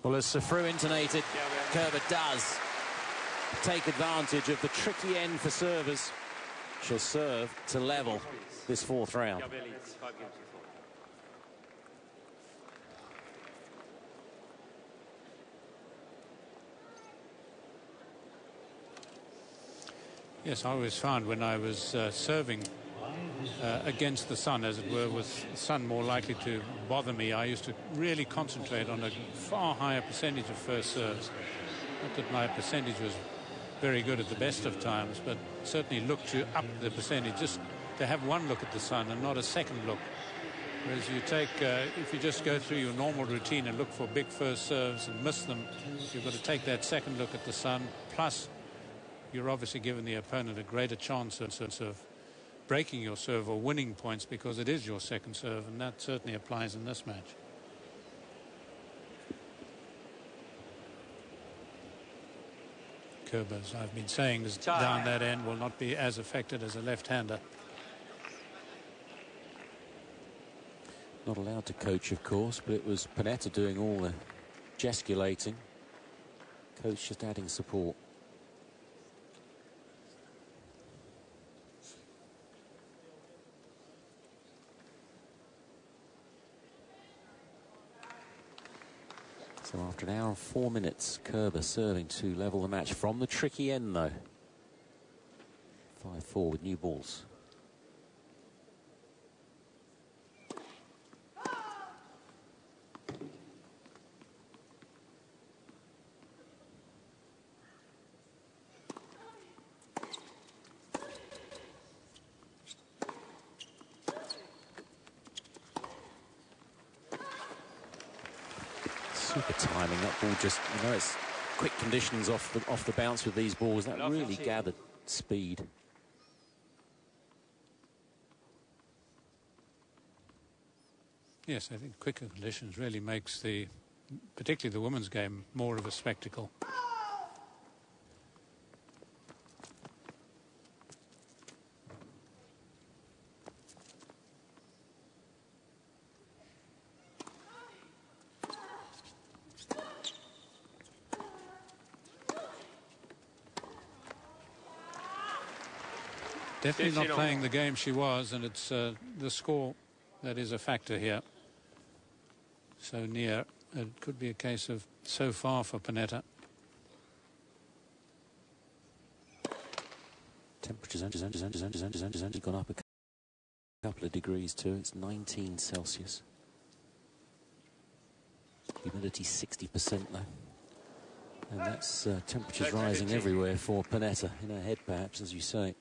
Well, as Safru intonated, Kerber does take advantage of the tricky end for servers. She'll serve to level this fourth round. Yes, I always found when I was serving against the sun, as it were, with the sun more likely to bother me, I used to really concentrate on a far higher percentage of first serves. Not that my percentage was very good at the best of times, but certainly look to up the percentage, just to have one look at the sun and not a second look. Whereas you take, if you just go through your normal routine and look for big first serves and miss them, you've got to take that second look at the sun, plus you're obviously giving the opponent a greater chance of breaking your serve or winning points, because it is your second serve, and that certainly applies in this match. Kerber, as I've been saying, is down that end, will not be as affected as a left-hander. Not allowed to coach, of course, but it was Penneta doing all the gesticulating. Coach just adding support. So after an hour and 4 minutes, Kerber serving to level the match from the tricky end, though. 5-4 with new balls. Super timing, that ball just, you know, it's quick conditions off the bounce with these balls. That really gathered speed. Yes, I think quicker conditions really makes particularly the women's game, more of a spectacle. Definitely not playing the game she was, and it's the score that is a factor here. So near, it could be a case of so far for Penneta. Temperature's gone up a couple of degrees too. It's 19 Celsius. Humidity 60% though. And that's temperatures rising everywhere for Penneta, in her head perhaps, as you say.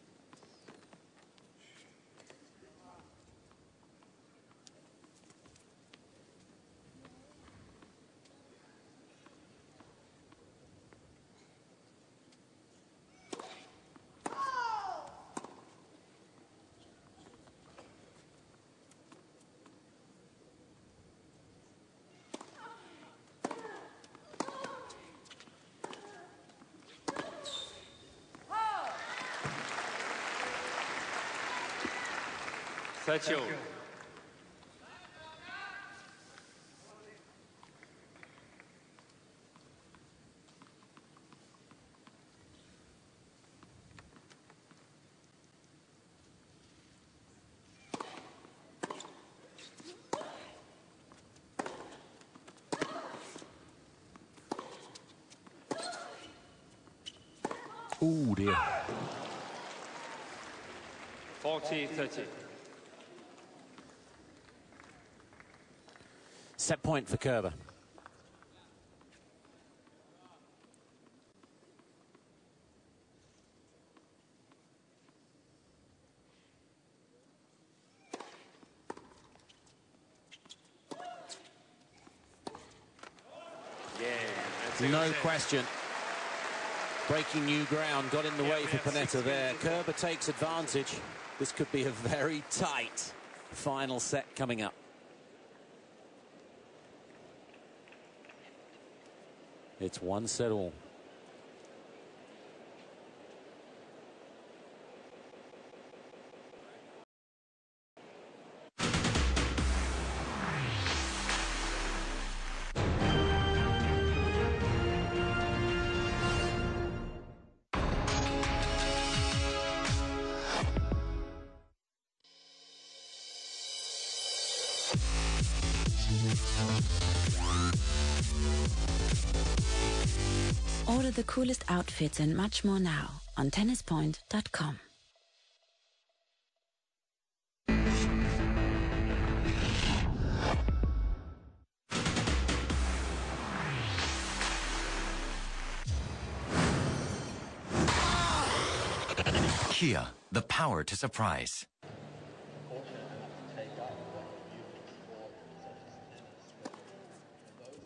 Oh dear. 40-30. Set point for Kerber. No question. Breaking new ground, got in the way for Penneta there. Kerber takes advantage. This could be a very tight final set coming up. It's one set all. Order the coolest outfits and much more now on tennispoint.com. Kia, the power to surprise.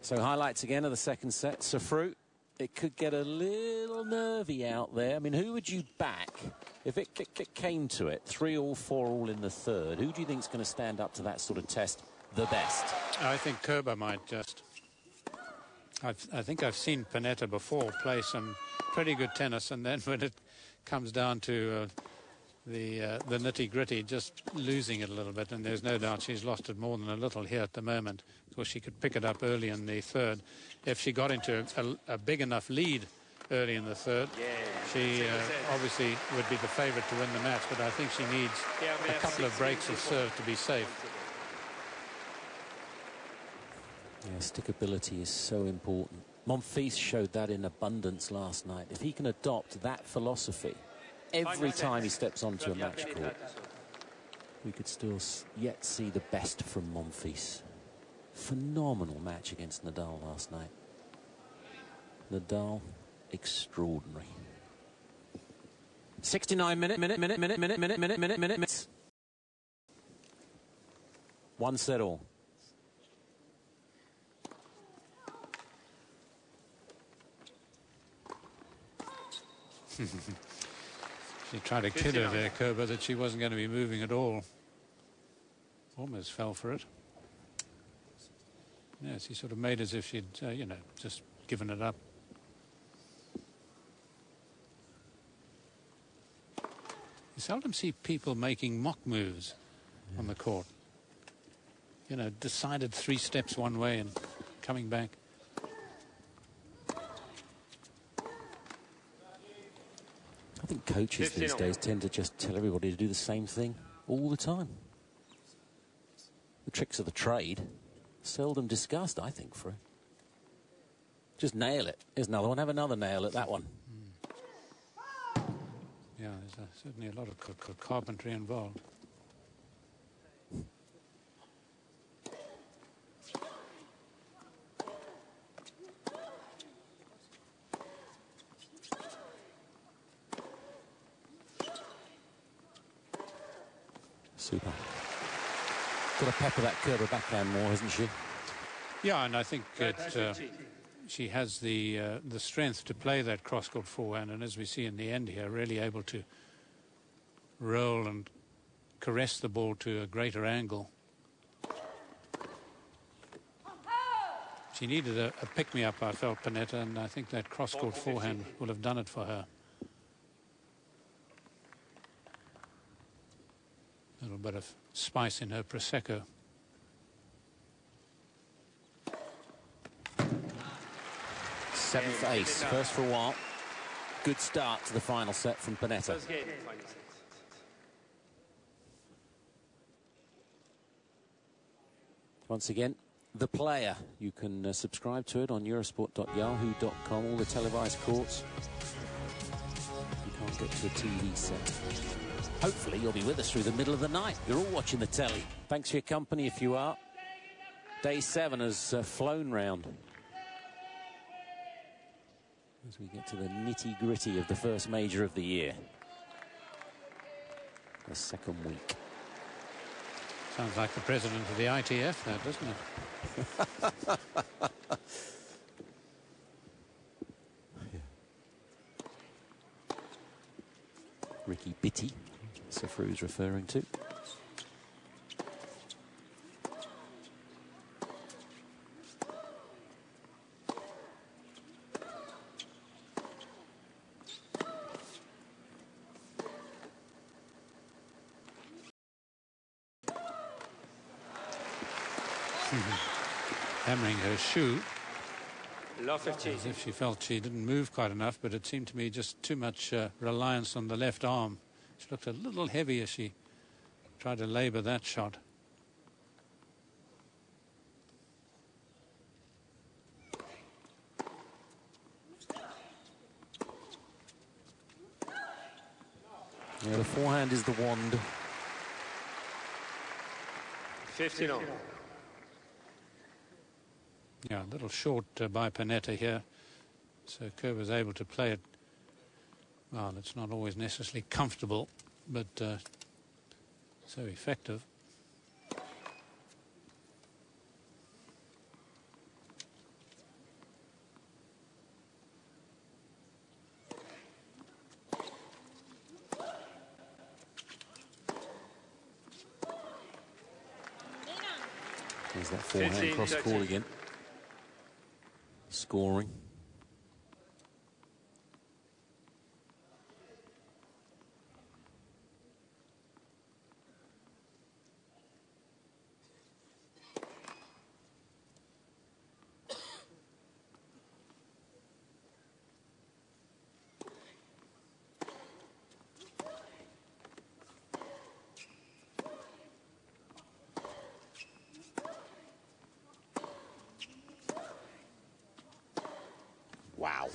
So highlights again of the second set. Safru, it could get a little nervy out there. I mean, who would you back if it came to it? 3-all, 4-all in the third. Who do you think is going to stand up to that sort of test the best? I think Kerber might just. I think I've seen Penneta before play some pretty good tennis, and then when it comes down to the nitty-gritty, just losing it a little bit, and there's no doubt she's lost it more than a little here at the moment, because she could pick it up early in the third. If she got into a big enough lead early in the third, she obviously would be the favourite to win the match, but I think she needs a couple of breaks of serve to be safe. Yeah, stickability is so important. Monfils showed that in abundance last night. If he can adopt that philosophy every time he steps onto a match court, we could still yet see the best from Monfils. Phenomenal match against Nadal last night. Nadal, extraordinary. 69 minutes. One set all. She tried to kid her there, Kerber, that she wasn't going to be moving at all. Almost fell for it. Yes, he sort of made as if she'd, you know, just given it up. You seldom see people making mock moves on the court. You know, decided 3 steps one way and coming back. I think coaches these days tend to just tell everybody to do the same thing all the time. The tricks of the trade, seldom discussed, I think, for it. Just nail it. Here's another one. Have another nail at that one. Yeah, there's certainly a lot of carpentry involved. Super. Got to pepper that Kerber backhand more, hasn't she? Yeah, and I think she has the strength to play that cross-court forehand, and as we see in the end here, really able to roll and caress the ball to a greater angle. She needed a pick-me-up, I felt, Penneta, and I think that cross-court forehand will have done it for her. A little bit of spice in her Prosecco. Seventh ace, first for a while. Good start to the final set from Penneta. Once again, The Player. You can subscribe to it on eurosport.yahoo.com. All the televised courts. You can't get to a TV set. Hopefully you'll be with us through the middle of the night. You're all watching the telly. Thanks for your company if you are. Day 7 has flown round. As we get to the nitty-gritty of the first major of the year. The second week. Sounds like the president of the ITF there, doesn't it? Ricky Bitty, Safru's referring to. Hammering her shoe. Love 15. As if she felt she didn't move quite enough, but it seemed to me just too much reliance on the left arm. She looked a little heavy as she tried to labour that shot. Yeah, the forehand is the wand. 15 on. Yeah, a little short by Penneta here. So Kerber's able to play it. Well, it's not always necessarily comfortable, but so effective. There's that forehand cross call again. Scoring. Wow.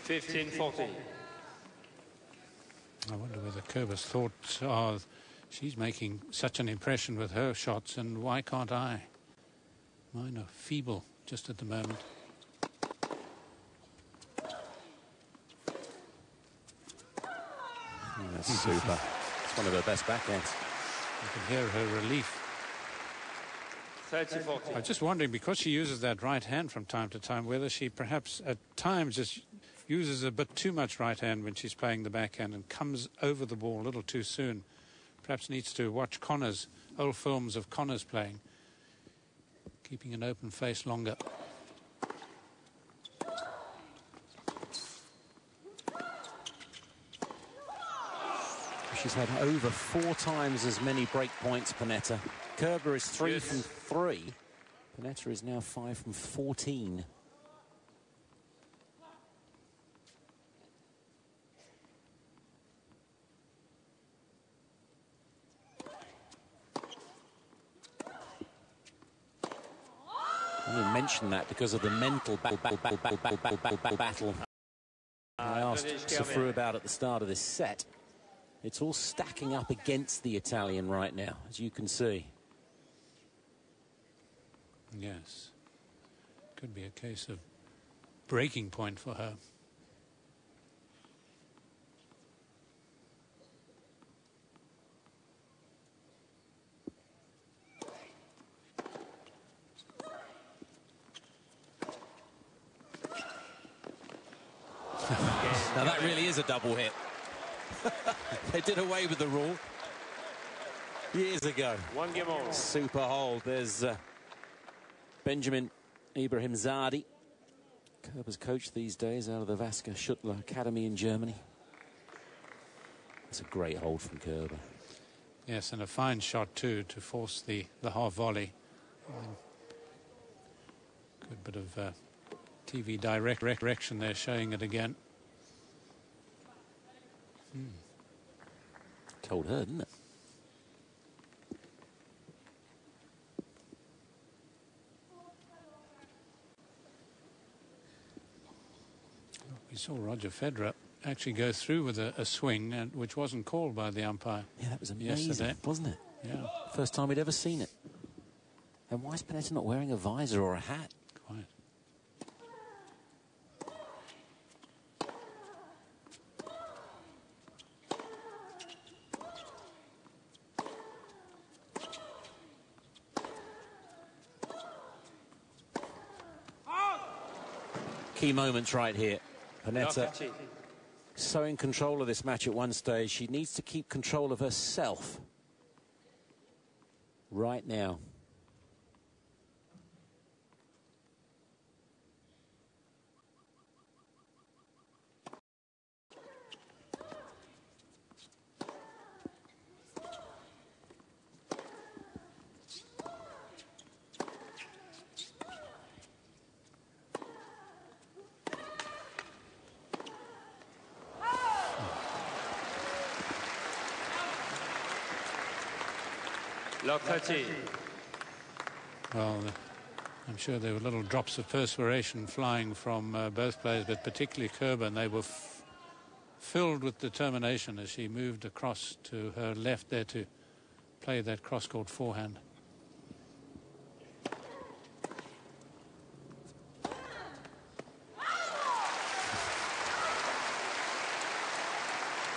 $15-14. I wonder whether Kerber's thoughts are, she's making such an impression with her shots, and why can't I? Mine are feeble just at the moment. That's super. It's one of her best backhands. You can hear her relief. 30-14. I'm just wondering, because she uses that right hand from time to time, whether she perhaps at times just uses a bit too much right hand when she's playing the backhand and comes over the ball a little too soon. Perhaps needs to watch Connors, old films of Connors playing, keeping an open face longer. She's had over 4 times as many break points, Penneta. Kerber is 3 from 3. Penneta is now 5 from 14. I only mention that because of the mental battle I asked Safru about at the start of this set. It's all stacking up against the Italian right now, as you can see. Yes. Could be a case of breaking point for her. Now that really is a double hit. They did away with the rule years ago. 1 game on. Super hold. There's Benjamin Ibrahimzadeh, Kerber's coach these days out of the Vaska Schuttler Academy in Germany. It's a great hold from Kerber. Yes, and a fine shot too to force the half volley. Good bit of TV direction there, showing it again. Told her, didn't it? We saw Roger Federer actually go through with a swing, which wasn't called by the umpire. Yeah, that was amazing, yesterday. Wasn't it? Yeah. First time we'd ever seen it. And why is Penneta not wearing a visor or a hat? Quite. Key moments right here. Penneta so in control of this match at one stage. She needs to keep control of herself right now. Lock 30. Well, I'm sure there were little drops of perspiration flying from both players, but particularly Kerber, and they were filled with determination as she moved across to her left there to play that cross-court forehand.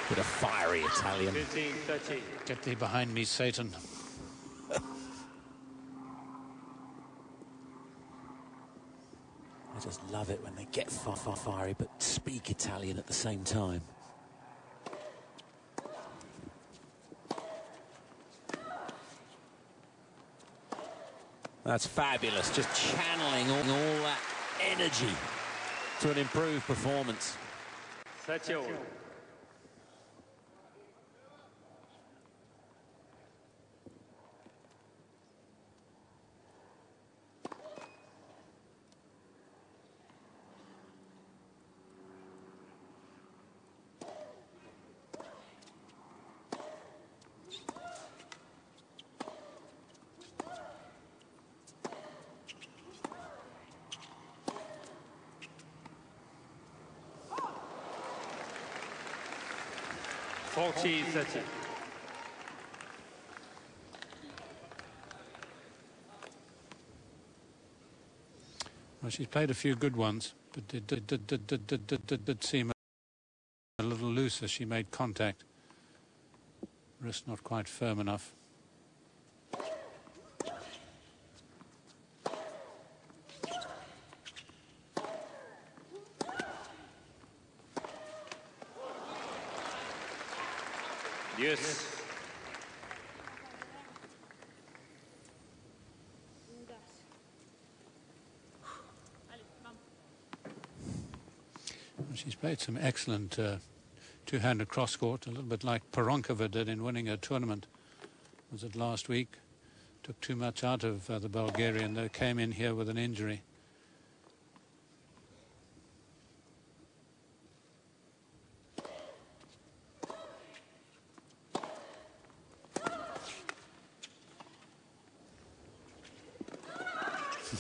Bit of fiery Italian. 15-13. Get thee behind me, Satan. I just love it when they get fiery but speak Italian at the same time. That's fabulous, just channeling all that energy to an improved performance. 30. 40-30. Well, she's played a few good ones, but it did seem a little loose as she made contact. Wrist not quite firm enough. Yes. Well, she's played some excellent two-handed cross-court, a little bit like Peronkova did in winning a tournament. Was it last week? Took too much out of the Bulgarian. They came in here with an injury.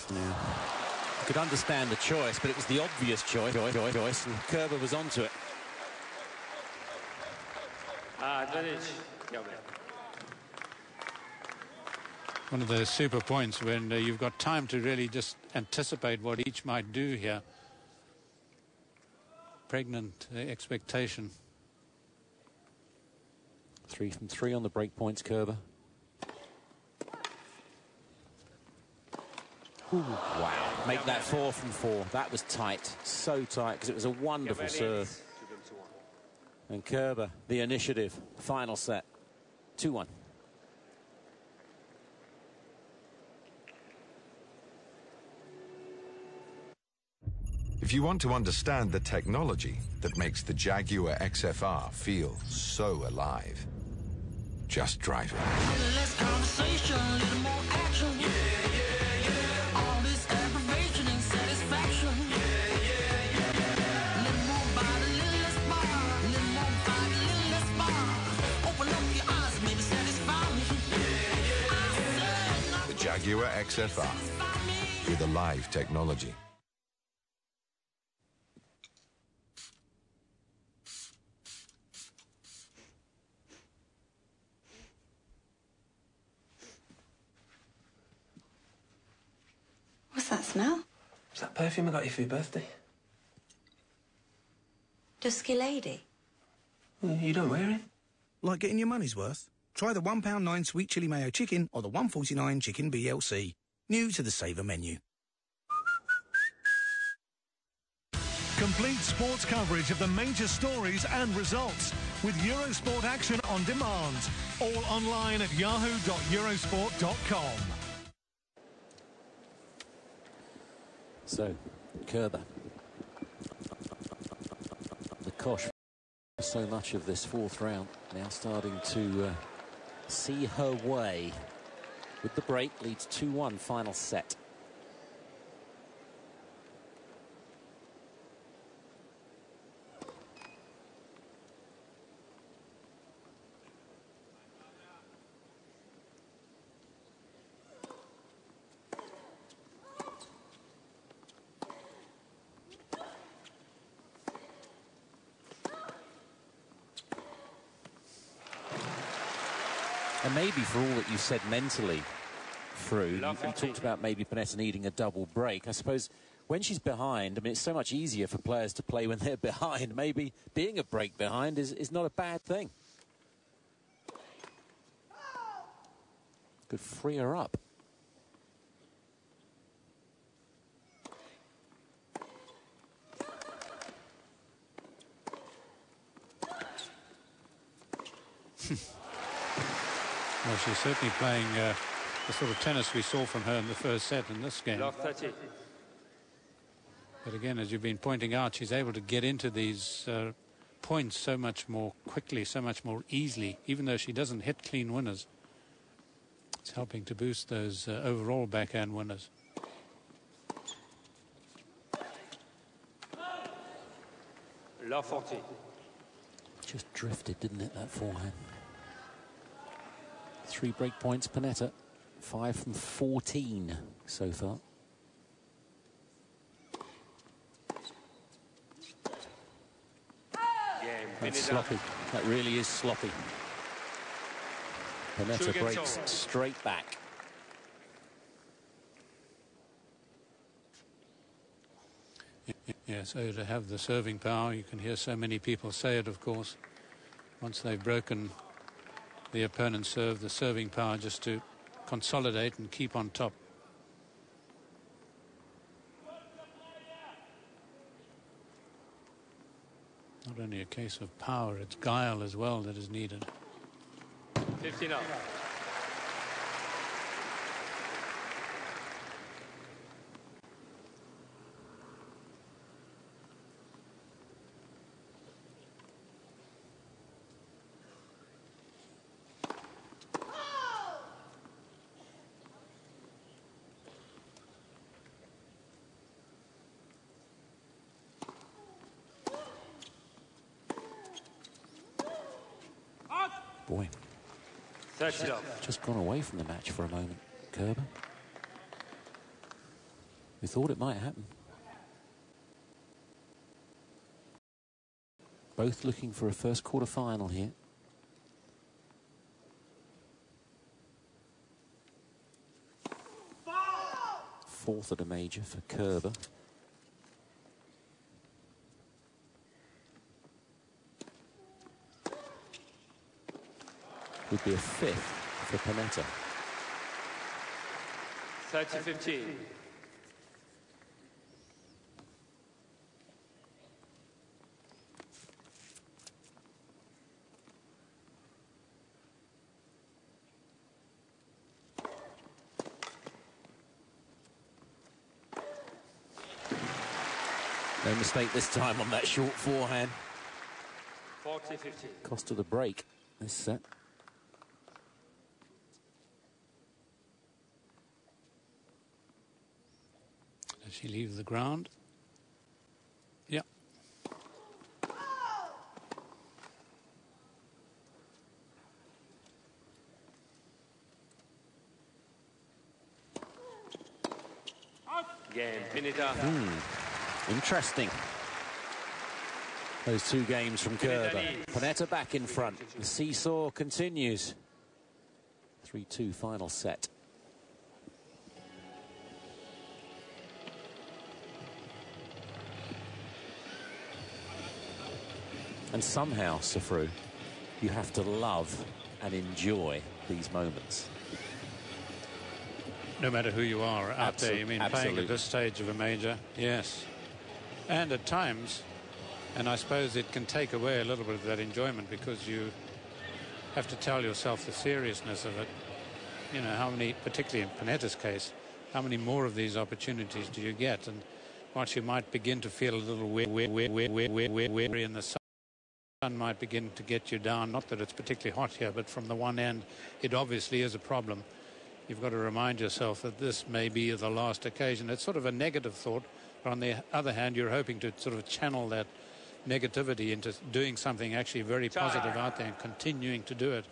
You could understand the choice, but it was the obvious choice, and Kerber was onto it. Advantage. One of those super points when you've got time to really just anticipate what each might do here. Pregnant expectation. 3 from 3 on the break points, Kerber. Ooh, wow. Make that 4 from 4. That was tight. So tight, because it was a wonderful serve. And Kerber, the initiative. Final set. 2-1. If you want to understand the technology that makes the Jaguar XFR feel so alive, just drive it. Less conversation, a little more action. Yeah, yeah, yeah. All this aggravation and satisfaction. Yeah, yeah, yeah. Little more body, little less bar. Little more body, little less bar. Open up your eyes, maybe satisfy me. Yeah, yeah, yeah. The Jaguar XFR with alive technology. What's that smell? It's that perfume I got you for your birthday. Dusky lady. You don't wear it. Like getting your money's worth? Try the £1.9 sweet chili mayo chicken or the £1.49 chicken BLC. New to the Saver menu. Complete sports coverage of the major stories and results with Eurosport Action on demand. All online at yahoo.eurosport.com. So, Kerber. The Kosh, so much of this fourth round, now starting to see her way. With the break, leads 2-1, final set. And maybe for all that you said mentally, Fru, you talked about maybe Penneta needing a double break. I suppose when she's behind, I mean, it's so much easier for players to play when they're behind. Maybe being a break behind is not a bad thing. Could free her up. Well, she's certainly playing the sort of tennis we saw from her in the first set in this game. But again, as you've been pointing out, she's able to get into these points so much more quickly, so much more easily, even though she doesn't hit clean winners. It's helping to boost those overall backhand winners. Just drifted, didn't it, that forehand? 3 break points, Penneta. 5 from 14 so far. That's sloppy. That really is sloppy. Penneta breaks straight back. Yeah, so to have the serving power, you can hear so many people say it, of course. Once they've broken the opponent's serve, the serving power just to consolidate and keep on top. Not only a case of power, it's guile as well that is needed. 15 up. Boy, just gone away from the match for a moment, Kerber. We thought it might happen. Both looking for a first quarter final here. Fourth at a major for Kerber. Would be a 5th for Penneta. 30-15. No mistake this time on that short forehand. 40-15. Cost of the break this set. Does she leave the ground? Yeah. Game, Penneta. Interesting. Those 2 games from Kerber. Penneta back in front. The seesaw continues. 3-2 final set. And somehow, Safru, you have to love and enjoy these moments. No matter who you are out there, you mean playing at this stage of a major? Yes. And at times, and I suppose it can take away a little bit of that enjoyment because you have to tell yourself the seriousness of it. You know, how many, particularly in Penneta's case, how many more of these opportunities do you get? And once you might begin to feel a little weary in the sun might begin to get you down. Not that it's particularly hot here, but from the one end, it obviously is a problem. You've got to remind yourself that this may be the last occasion. It's sort of a negative thought, but on the other hand, you're hoping to sort of channel that negativity into doing something actually very positive out there and continuing to do it.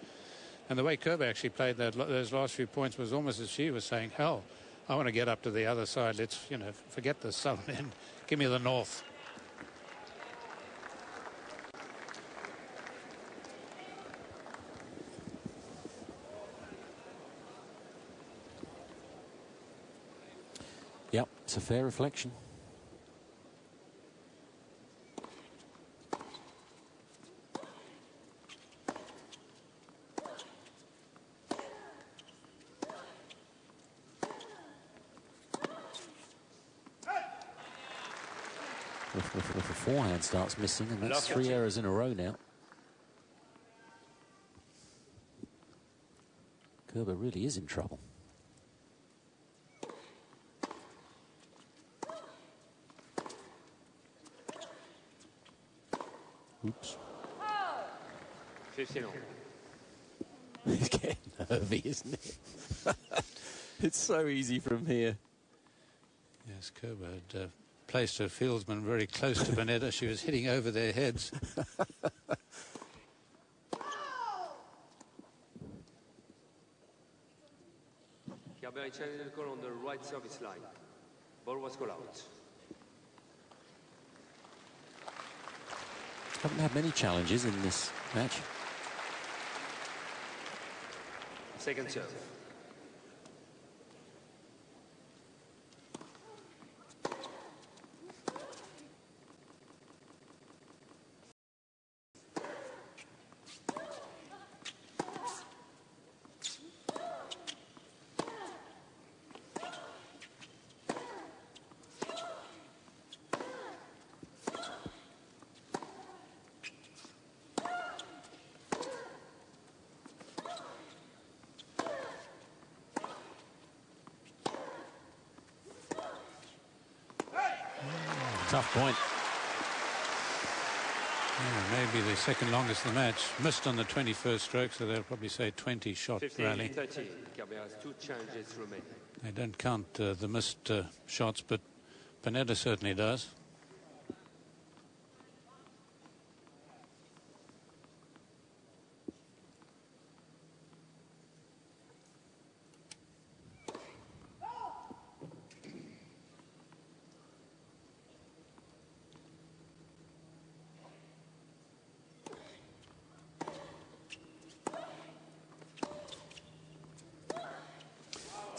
And the way Kerber actually played those last few points was almost as she was saying, hell, I want to get up to the other side. Let's, you know, forget the southern end. Give me the north. Yep, it's a fair reflection. If the forehand starts missing, and that's 3 errors in a row now. Kerber really is in trouble. Oops. 15 all. It's getting nervy, isn't it? It's so easy from here. Yes, Kerber had placed her fieldsman very close to Penneta. She was hitting over their heads. Kerber is challenging the call on the right service line. Ball was called out. Haven't had many challenges in this match. Second serve. Tough point. Yeah, maybe the second longest in the match. Missed on the 21st stroke, so they'll probably say 20-shot rally. 15-13. Kerber has 2 challenges remaining. They don't count the missed shots, but Penneta certainly does.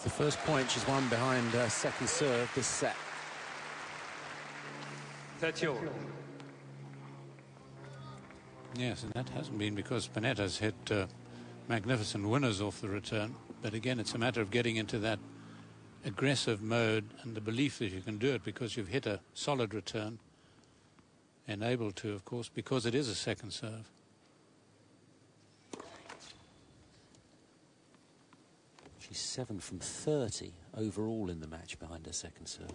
The first point she's won behind second serve this set. 30 all. Yes, and that hasn't been because Penneta's hit magnificent winners off the return. But again, it's a matter of getting into that aggressive mode and the belief that you can do it because you've hit a solid return. And able to, of course, because it is a second serve. She's 7 from 30 overall in the match behind her second serve.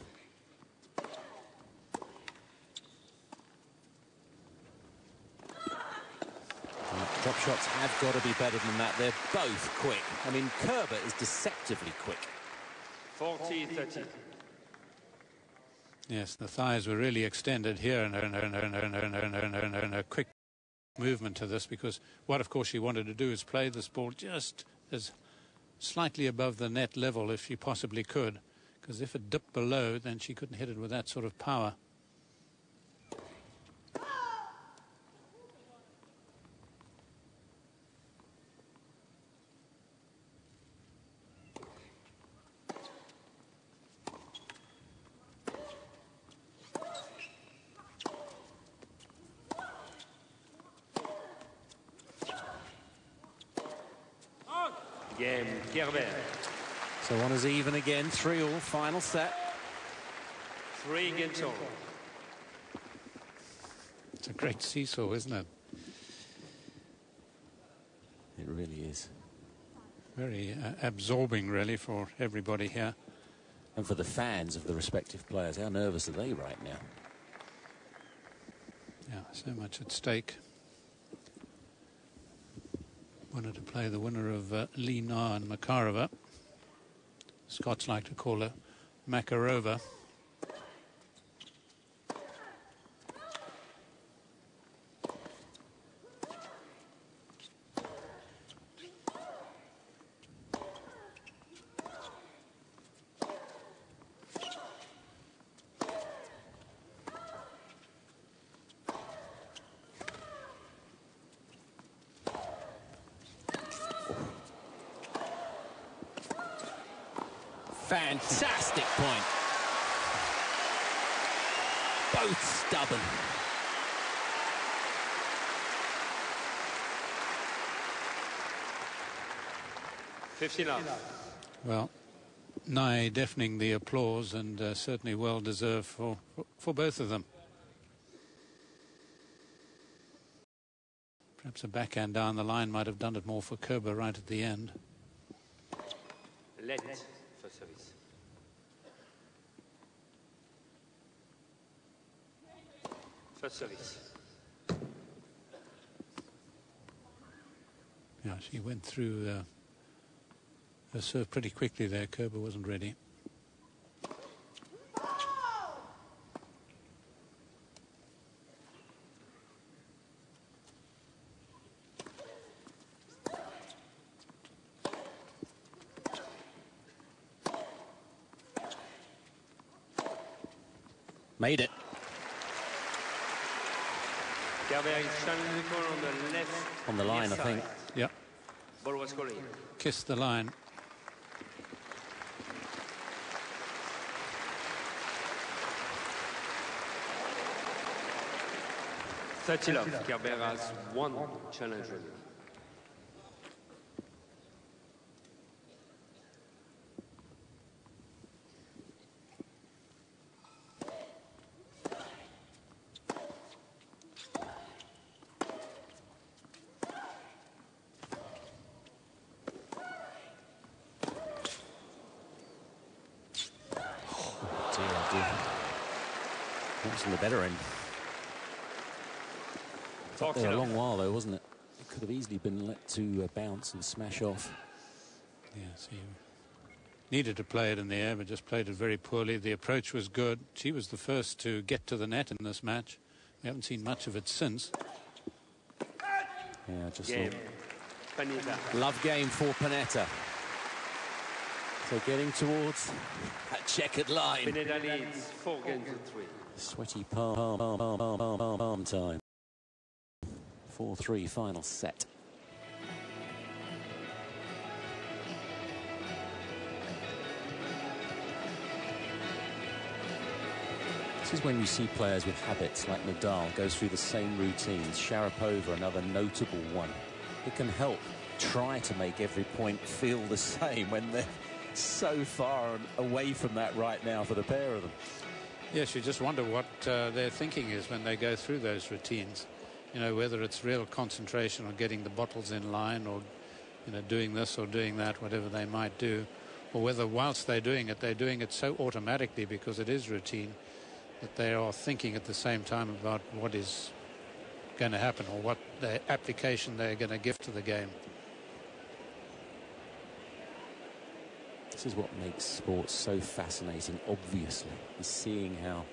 Drop shots have got to be better than that. They're both quick. I mean, Kerber is deceptively quick. 40-30. Yes, the thighs were really extended here, and a quick movement to this, because what, of course, she wanted to do is play this ball just as slightly above the net level if she possibly could, because if it dipped below, then she couldn't hit it with that sort of power. Game Kerber. So on as even again, 3-all, final set. 3 games all. It's a great seesaw, isn't it? It really is. Very absorbing, really, for everybody here. And for the fans of the respective players, how nervous are they right now? Yeah, so much at stake. Wanted to play the winner of Lina and Makarova. Scots like to call her Makarova. Fantastic point. both stubborn. Well, nigh deafening the applause, and certainly well deserved for both of them. Perhaps a backhand down the line might have done it more for Kerber right at the end. Let for service. First service. Yeah, she went through her serve pretty quickly there. Kerber wasn't ready. Made it. Kerber is challenging the ball on the left. On the line, I think. Yeah. Ball was calling. Kissed the line. Kerber has one challenge remaining. That was on the better end. Up there a long while though, wasn't it? It could have easily been let to bounce and smash off. Yes, he needed to play it in the air, but just played it very poorly. The approach was good. She was the first to get to the net in this match. We haven't seen much of it since. Yeah, just love game for Penneta. So getting towards that checkered line. Penneta leads 4 games to 3. Sweaty palm time. 4-3 final set. This is when you see players with habits like Nadal goes through the same routines. Sharapova, another notable one. It can help try to make every point feel the same when they're so far away from that right now for the pair of them. Yes, you just wonder what their thinking is when they go through those routines. You know, whether it's real concentration on getting the bottles in line, or, you know, doing this or doing that, whatever they might do, or whether whilst they're doing it so automatically because it is routine that they are thinking at the same time about what is going to happen or what the application they're going to give to the game. This is what makes sports so fascinating, obviously, is seeing how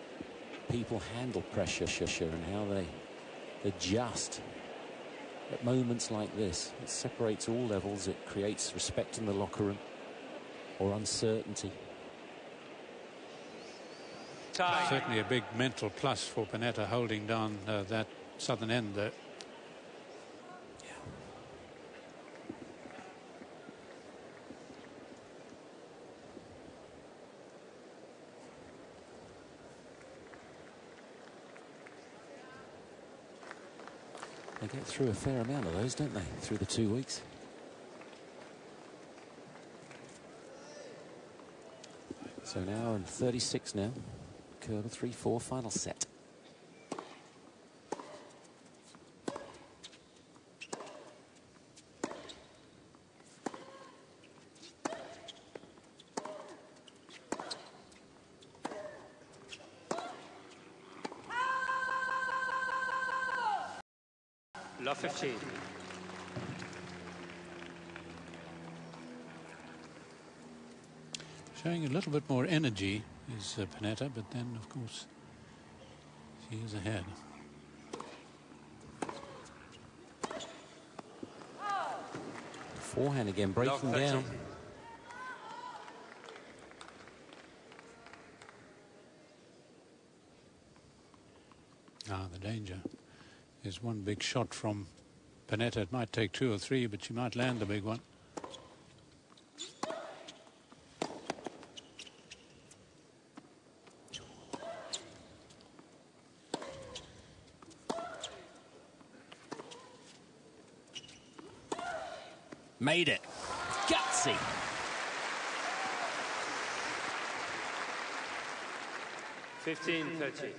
people handle pressure and how they adjust at moments like this. It separates all levels. It creates respect in the locker room or uncertainty. Certainly a big mental plus for Penneta holding down that southern end there. They get through a fair amount of those, don't they, through the 2 weeks? So an hour and 36 now. Kerber 3-4 final set. Love 15. Showing a little bit more energy is Penneta, but then, of course, she is ahead. Forehand again, breaking down. Ah, the danger is one big shot from Penneta. It might take 2 or 3, but she might land the big one. Made it. Gutsy.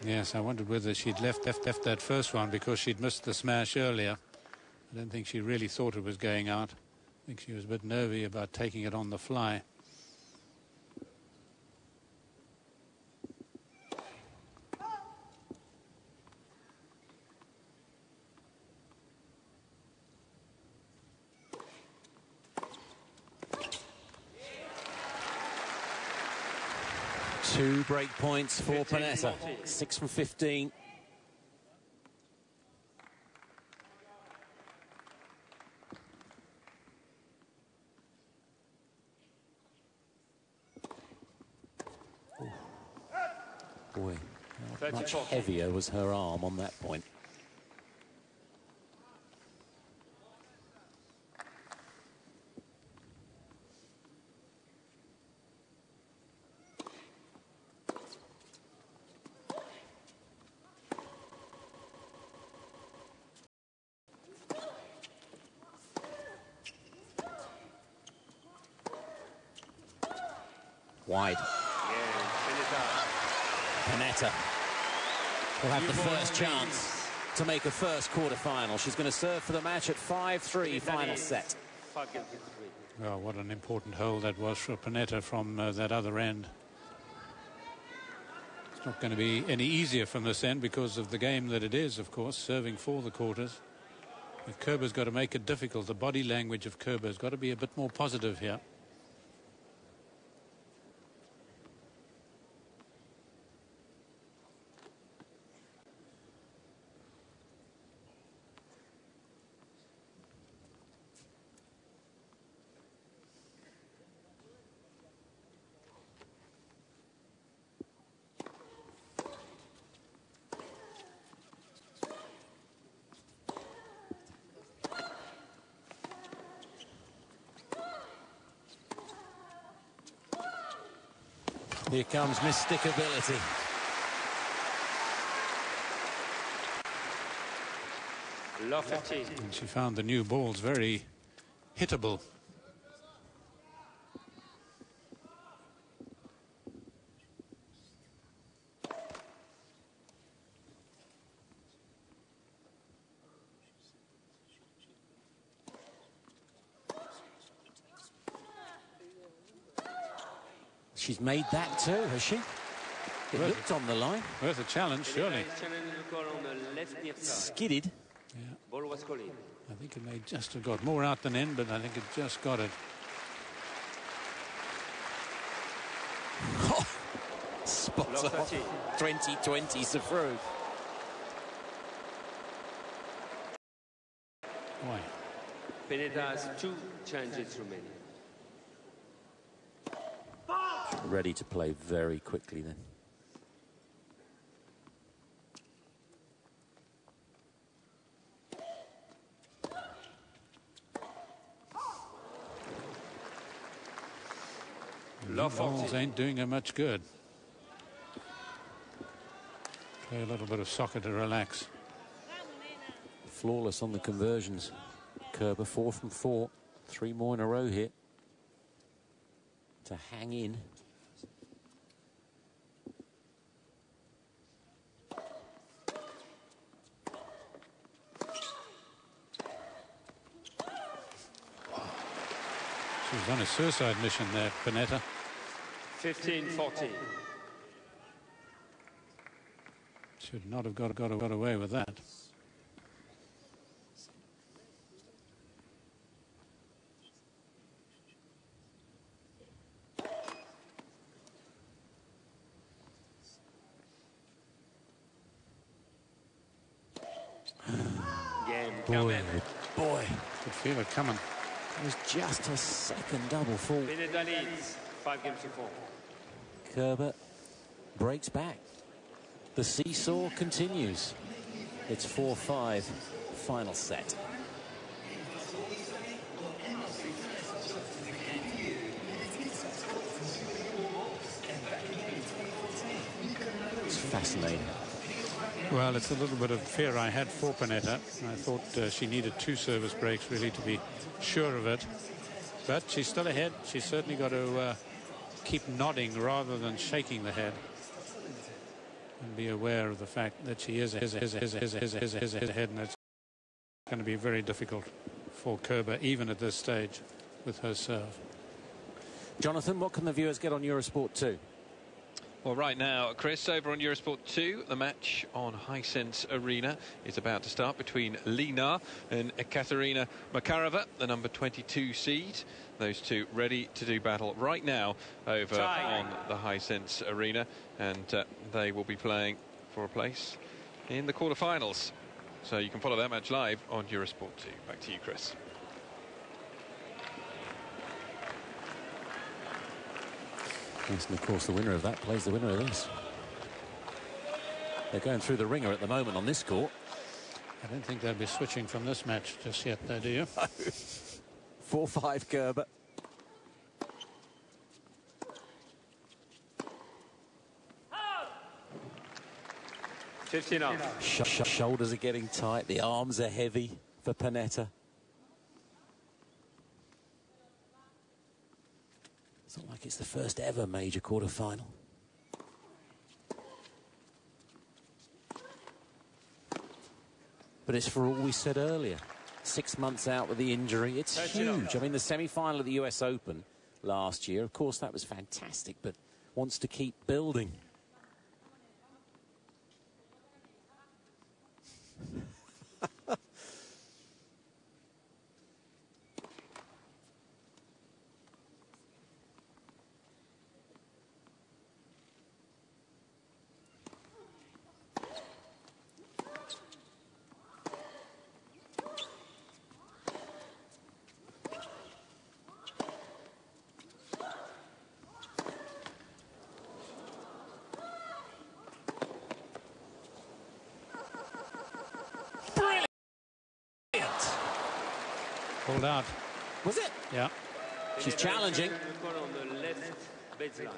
Yes, I wondered whether she'd left that first one because she'd missed the smash earlier. I don't think she really thought it was going out. I think she was a bit nervy about taking it on the fly. Two break points for Penneta. 6 from 15. Boy, how much heavier was her arm on that point. Wide. Penneta will have the first chance to make a first quarter-final. She's going to serve for the match at 5-3, final set. Well, what an important hole that was for Penneta from that other end. It's not going to be any easier from this end because of the game that it is, of course, serving for the quarters. But Kerber's got to make it difficult. The body language of Kerber's got to be a bit more positive here. Here comes Mystic Ability. And she found the new balls very hittable. She's made that too, has she? It looked on the line. Worth a challenge, surely. Skidded. Yeah. I think it may just have got more out than in, but I think it just got it. Oh, spot on. 2020 Safru. Why? Penneta has 2 changes remaining. Ready to play very quickly then. Balls ain't doing her much good. Play a little bit of soccer to relax. Flawless on the conversions. Kerber 4 from 4. 3 more in a row here to hang in. She was on a suicide mission there, Penneta. 15-14. Should not have got away with that. Boy. Could feel it coming. It was just a second double fault. Penneta leads 5-4. Kerber breaks back. The seesaw continues. It's 4-5, final set. It's fascinating. Well, it's a little bit of fear I had for Penneta. I thought she needed 2 service breaks really to be sure of it. But she's still ahead. She's certainly got to keep nodding rather than shaking the head. And be aware of the fact that she is ahead, and it's going to be very difficult for Kerber, even at this stage, with her serve. Jonathan, what can the viewers get on Eurosport 2? Well, right now, Chris, over on Eurosport 2, the match on Hisense Arena is about to start between Lina and Ekaterina Makarova, the number 22 seed. Those two ready to do battle right now over on the Hisense Arena, and they will be playing for a place in the quarterfinals. So you can follow that match live on Eurosport 2. Back to you, Chris. Yes, and of course the winner of that plays the winner of this. They're going through the ringer at the moment on this court. I don't think they'll be switching from this match just yet, though, do you? 4-5 Kerber. Shoulders are getting tight. The arms are heavy for Penneta. It's not like it's the first ever major quarter-final. But it's for all we said earlier. 6 months out with the injury. It's huge. I mean, the semi-final of the US Open last year, of course, that was fantastic, but wants to keep building. Pulled out. Was it? Yeah. She's challenging. On the left baseline.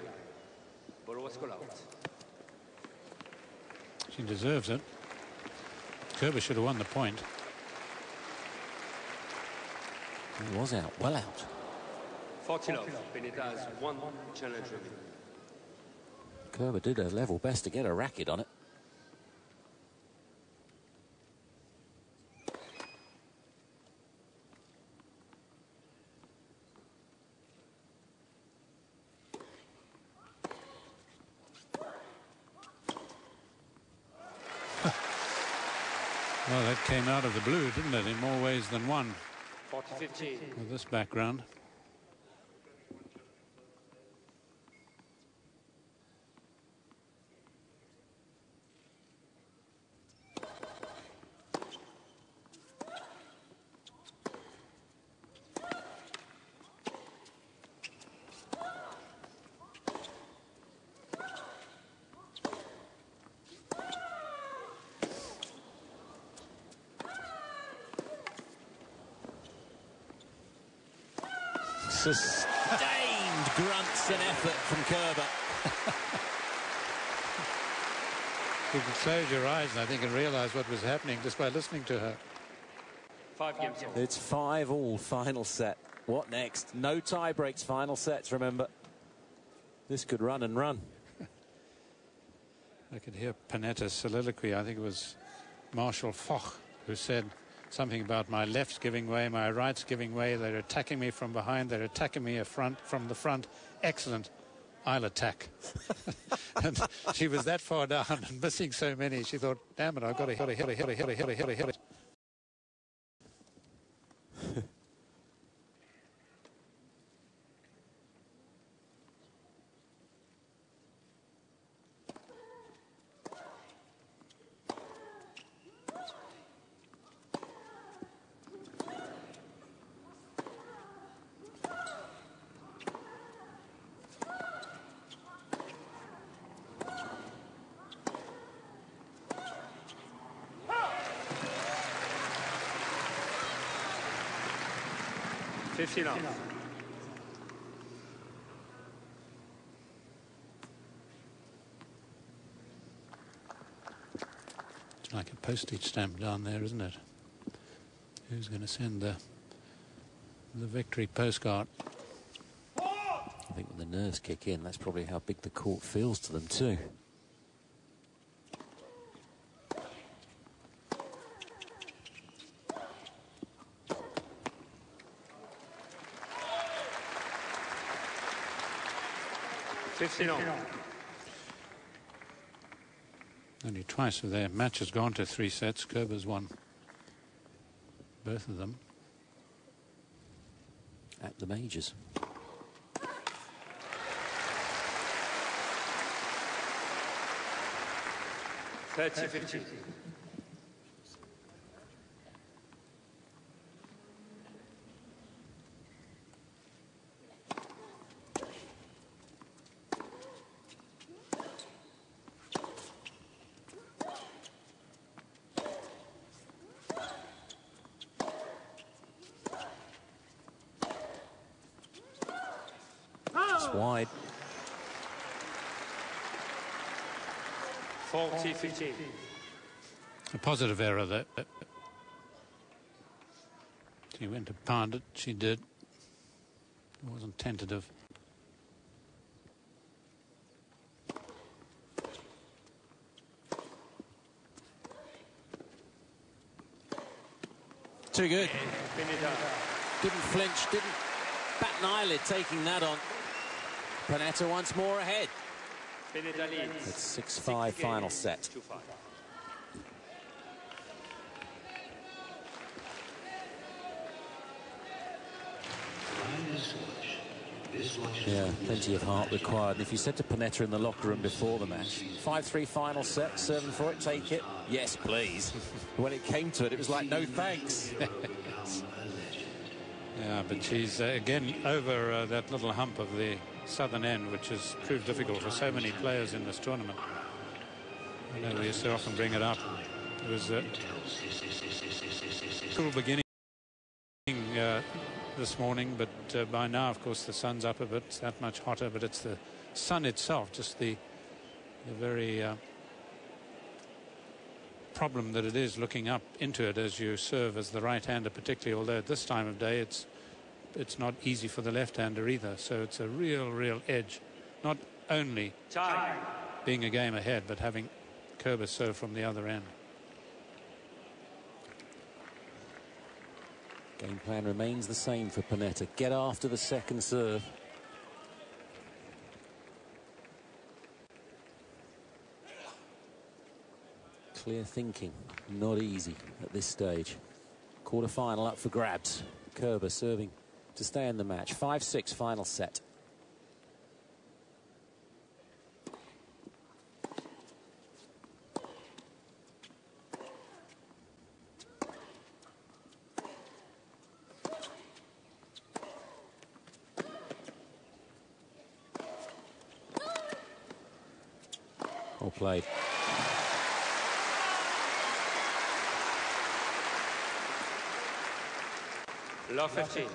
Ball was called out. She deserves it. Kerber should have won the point. He was out, well out. 40 love. Penneta has 1 challenge remaining. Kerber did her level best to get a racket on it. Well, that came out of the blue, didn't it, in more ways than one? 40-15. With this background. Sustained grunts and effort from Kerber. You could close your eyes, I think, and realize what was happening just by listening to her. 5 games. It's 5-all final set. What next? No tie breaks, final sets, remember. This could run and run. I could hear Penneta's soliloquy. I think it was Marshal Foch who said something about my left's giving way, my right's giving way. They're attacking me from behind. They're attacking me from the front. Excellent. I'll attack. And she was that far down and missing so many. She thought, damn it, I've got to hit it. postage stamp down there, isn't it? Who's going to send the victory postcard? I think when the nerves kick in, that's probably how big the court feels to them too. Only twice of their match has gone to 3 sets. Kerber's won both of them at the majors. It's wide. 40-15. A positive error there. She went to pound it. She did. It wasn't tentative. Too good. Didn't flinch, didn't bat an eyelid taking that on. Penneta once more ahead. It's 6-5 final set. Yeah, plenty of heart required. And if you said to Penneta in the locker room before the match, 5-3 final set, serving for it, take it. Yes, please. When it came to it, it was like, no thanks. Yeah, but she's again over that little hump of the southern end, which has proved difficult for so many players in this tournament. I know we used to often bring it up. It was a cool beginning this morning, but by now, of course, the sun's up a bit. It's that much hotter, but it's the sun itself, just the very problem that it is looking up into it as you serve as the right-hander, particularly, although at this time of day it's not easy for the left-hander either. So it's a real edge, not only being a game ahead, but having Kerber serve from the other end. Game plan remains the same for Penneta. Get after the second serve. Clear thinking, not easy at this stage. Quarter-final up for grabs. Kerber serving to stay in the match. 5-6 final set. All played. Love 15.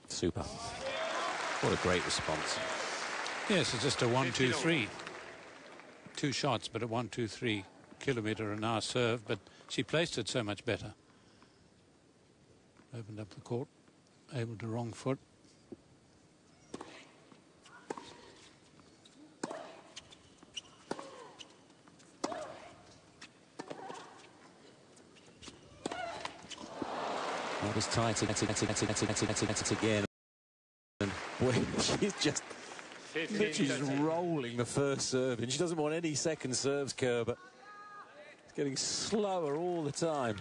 Super. What a great response. Yes, it's just a 1-2-3. 2 shots, but a 1-2-3 kilometre-an-hour serve, but she placed it so much better. Opened up the court, able to wrong foot. That was tight again. And boy, she's just rolling the first serve, and she doesn't want any second serves, Kerber. It's getting slower all the time.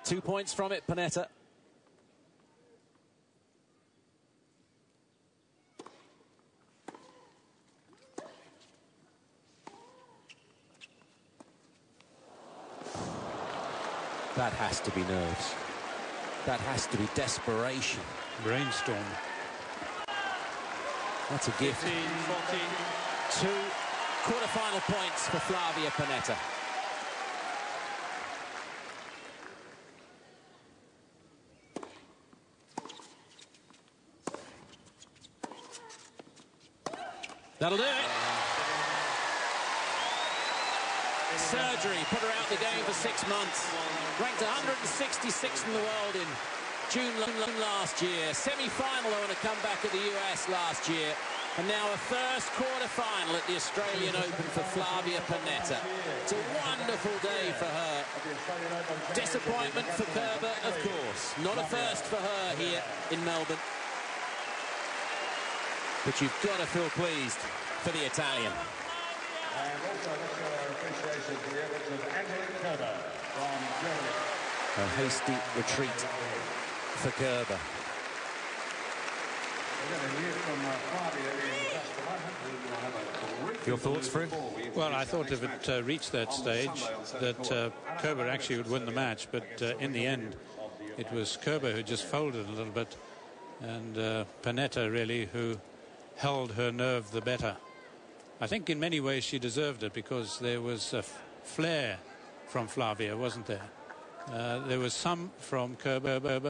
2 points from it, Penneta. That has to be nerves. That has to be desperation. Brainstorm. That's a gift. 15-14. 2 quarter-final points for Flavia Penneta. That'll do it. Surgery put her out the game for 6 months. Ranked 166th in the world in June last year. Semi-final on a comeback at the US last year. And now a first quarter-final at the Australian Open for Flavia Penneta. It's a wonderful day for her. Disappointment for Kerber, of course. Not a first for her here in Melbourne. But you've got to feel pleased for the Italian. And also, let's show our appreciation to the efforts of Angelique Kerber from Germany. A hasty retreat for Kerber. Your thoughts, Fred? Well, I thought if it reached that stage that Kerber actually would win the match, but in the end it was Kerber who just folded a little bit, and Penneta really who held her nerve the better. I think in many ways she deserved it, because there was a flair from Flavia, wasn't there? There was some from Kerber, but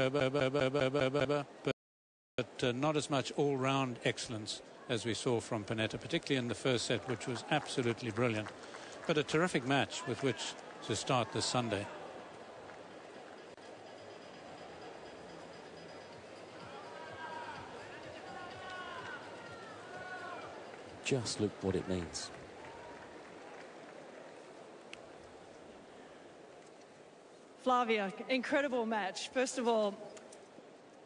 not as much all-round excellence as we saw from Penneta, particularly in the first set, which was absolutely brilliant. But a terrific match with which to start this Sunday. Just look what it means. Flavia, incredible match. First of all,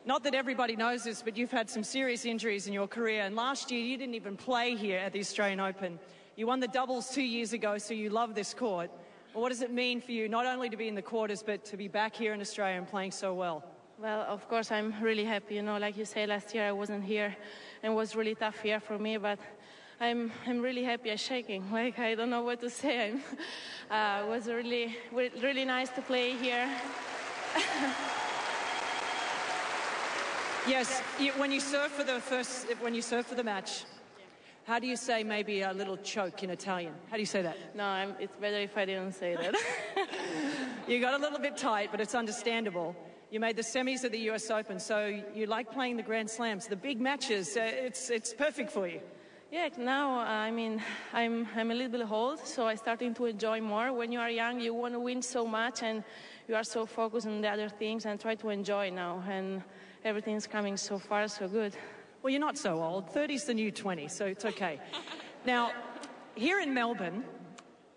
not that everybody knows this, but you've had some serious injuries in your career, and last year you didn't even play here at the Australian Open. You won the doubles 2 years ago, so you love this court. Well, what does it mean for you, not only to be in the quarters, but to be back here in Australia and playing so well? Well, of course, I'm really happy. You know, like you say, last year I wasn't here, and it was really tough year for me, but I'm really happy. I'm shaking. Like, I don't know what to say. It was really nice to play here. Yes, when you serve for the match, how do you say maybe a little choke in Italian? How do you say that? No, it's better if I didn't say that. You got a little bit tight, but it's understandable. You made the semis of the US Open, so you like playing the Grand Slams, the big matches. It's perfect for you. Yeah, now, I mean, I'm a little bit old, so I'm starting to enjoy more. When you are young, you want to win so much, and you are so focused on the other things, and try to enjoy now. And everything's coming so far, so good. Well, you're not so old. 30's the new 20, so it's okay. Now, here in Melbourne,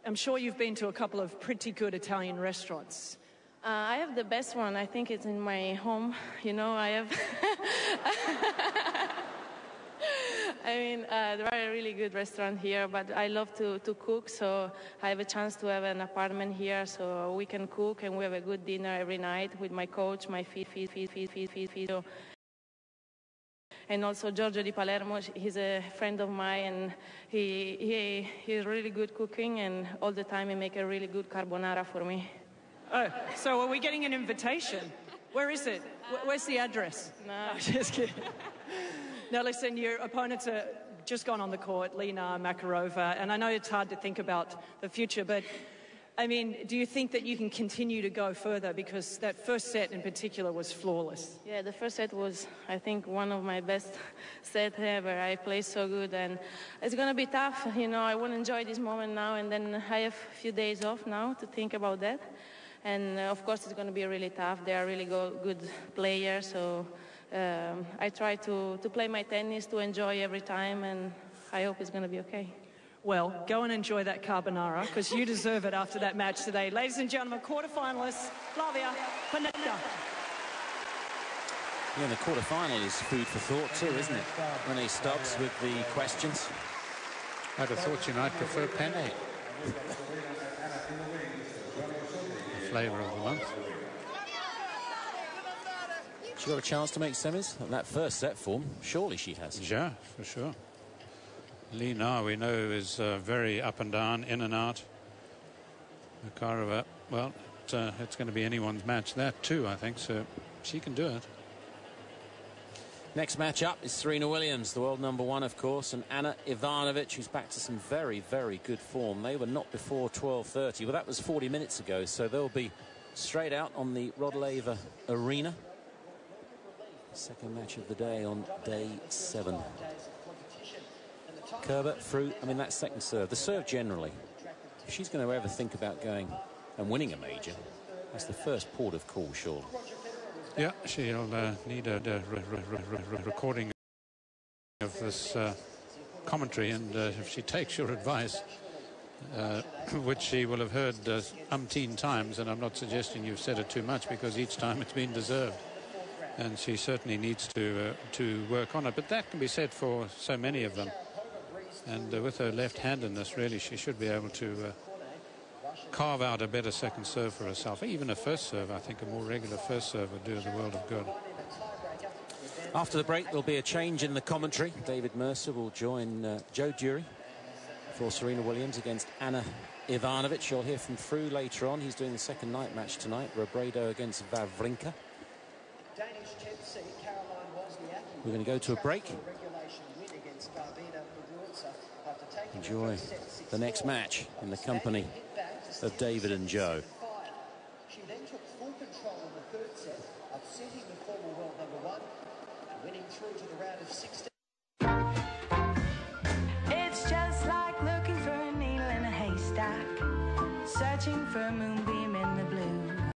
I'm sure you've been to a couple of pretty good Italian restaurants. I have the best one. I think it's in my home. You know, I have... I mean, there are a really good restaurant here, but I love to cook, so I have a chance to have an apartment here, so we can cook, and we have a good dinner every night with my coach, my feed. And also Giorgio Di Palermo, he's a friend of mine, and he's really good cooking, and all the time he make a really good carbonara for me. Oh, so are we getting an invitation? Where is it? Where's the address? No. Just kidding. Now, listen, your opponents are just gone on the court, Lena, Makarova, and I know it's hard to think about the future, but, I mean, do you think that you can continue to go further? Because that first set in particular was flawless. Yeah, the first set was, I think, one of my best sets ever. I played so good, and it's going to be tough. You know, I want to enjoy this moment now, and then I have a few days off now to think about that. And, of course, it's going to be really tough. They are really good players, so... I try to play my tennis, to enjoy every time, and I hope it's going to be okay. Well, go and enjoy that carbonara, because you deserve it after that match today. Ladies and gentlemen, quarterfinalists, Flavia Penneta. Yeah, the quarterfinal is food for thought too, isn't it? Renee Stubbs with the questions. I'd have thought you might prefer Penne. The flavour of the month. She got a chance to make semis in that first set form. Surely she has. Yeah, for sure. Lena, we know, is very up and down, in and out. Makarova, well, it's going to be anyone's match. That too, I think, so she can do it. Next match up is Serena Williams, the world #1, of course, and Anna Ivanovic, who's back to some very, very good form. They were not before 12:30. Well, that was 40 minutes ago, so they'll be straight out on the Rodoleva Arena. Second match of the day on day 7. Kerber through. I mean, that second serve, the serve generally. If she's going to ever think about going and winning a major, that's the first port of call, surely. Yeah, she'll need a recording of this commentary, and if she takes your advice, which she will have heard umpteen times, and I'm not suggesting you've said it too much, because each time it's been deserved, and she certainly needs to work on it. But that can be said for so many of them, and with her left-handedness, really, she should be able to carve out a better second serve for herself. Even a first serve, I think a more regular first serve would do her the world of good. After the break, there'll be a change in the commentary. David Mercer will join Joe Dury for Serena Williams against Anna Ivanovic. You'll hear from Fru later on. He's doing the second night match tonight. Robredo against Wawrinka. We're going to go to a break. Enjoy the next match in the company of David and Joe. She then took full control in the third set, upsetting the former world #1 and winning through to the round of 16. It's just like looking for a needle in a haystack, searching for a moon